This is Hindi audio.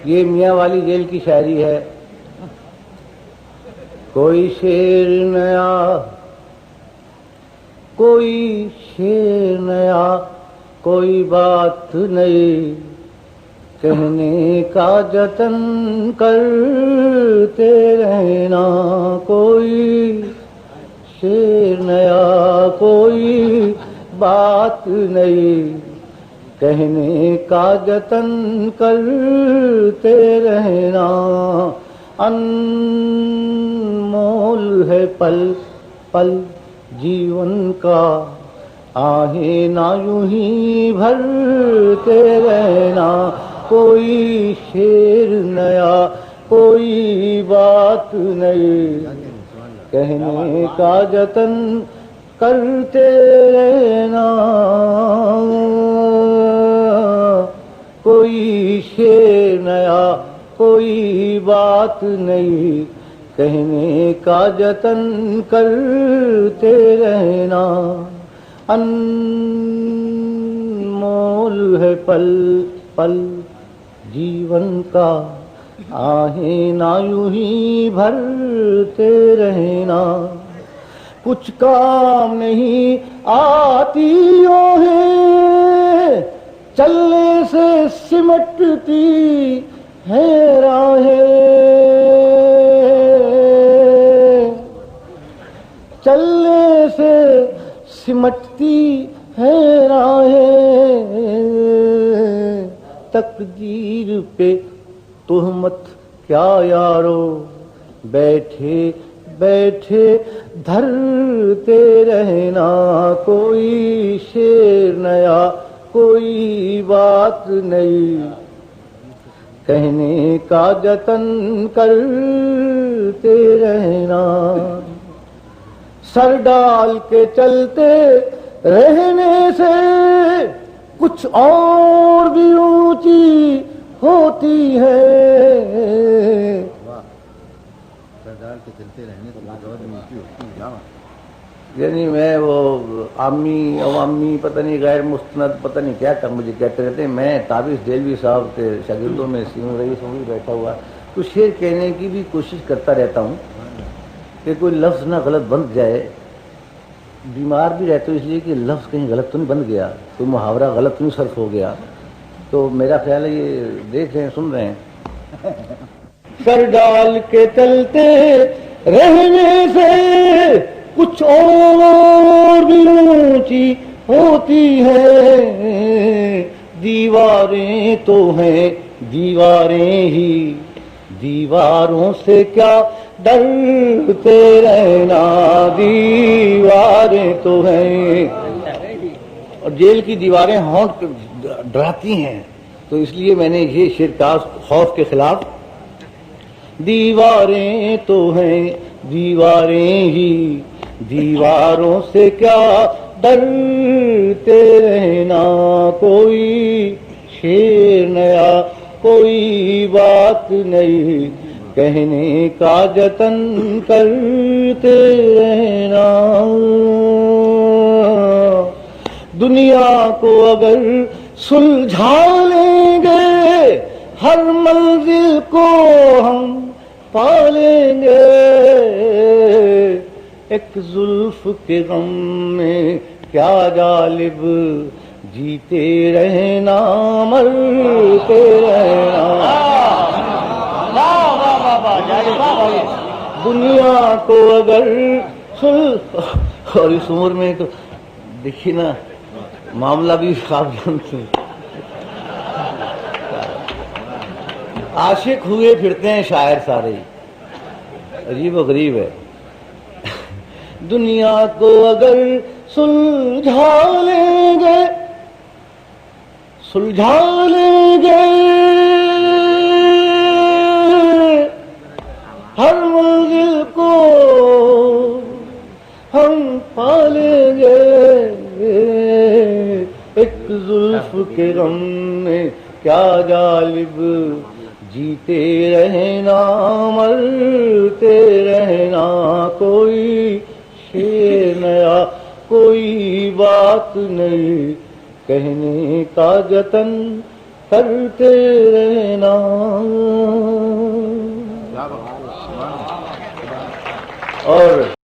ये मियाँ वाली जेल की शायरी है। कोई शेर नया, कोई शेर नया, कोई बात नई, कहने का जतन करते रहना। कोई शेर नया, कोई बात नई, कहने का जतन करते रहना। अनमोल है पल पल जीवन का, आहे ना यूं ही भरते रहना। कोई शेर नया, कोई बात नई, कहने का जतन करते रहना। कोई शेर नया, कोई बात नई, कहने का जतन करते रहना। अनमोल है पल पल जीवन का, आहे ना यूं ही भरते रहना। कुछ काम नहीं आती यो है, चलने से सिमटती है राहें। चलने से सिमटती है राहें। तकदीर पे तुहमत क्या यारो, बैठे बैठे धरते रहना। कोई शेर नया, कोई बात नई, कहने का जतन करते रहना। सर डाल के चलते रहने से कुछ और भी ऊंची होती है। सरदार के चलते रहने तो और भी ऊंची होती है। यानी मैं वो आमी अवामी पता नहीं गैर मुस्तनद पता नहीं क्या कर मुझे कहते रहते हैं। मैं ताबिश देलवी साहब के शागिर्दों में सिंह रईस में भी बैठा हुआ कुछ शेर कहने की भी कोशिश करता रहता हूँ कि कोई लफ्ज़ ना गलत बन जाए। बीमार भी रहते हो इसलिए कि लफ्ज़ कहीं गलत तो नहीं बन गया, कोई मुहावरा गलत तो नहीं सर्फ हो गया। तो मेरा ख्याल है ये देख रहे हैं, सुन रहे हैं। सर डाल के चलते रहने से कुछ और भी ऊंची होती है। दीवारें तो हैं दीवारें ही, दीवारों से क्या डरते रहना। दीवारें तो हैं, और जेल की दीवारें हॉट डराती हैं, तो इसलिए मैंने ये शेर कहा खौफ के खिलाफ। दीवारें तो हैं दीवारें ही, दीवारों से क्या डरते रहना। कोई शेर नया, कोई बात नई, कहने का जतन करते रहना। दुनिया को अगर सुलझा लेंगे, हर मंजिल को हम पा लेंगे। एक जुल्फ के गम में क्या गालिब, जीते रहना मरते रहना। दुनिया को अगर और इस उम्र में तो देखिए ना मामला भी आप जानते हैं। आशिक हुए फिरते हैं शायर सारे, अजीब व गरीब है। दुनिया को अगर सुलझा लेंगे, सुलझा लेंगे, हर मंजिल को हम पा लेंगे। एक जुल्फ के गम में क्या गालिब, जीते रहना मरते रहना। कोई शेर नया, कोई बात नहीं, कहने का जतन करते रहना। और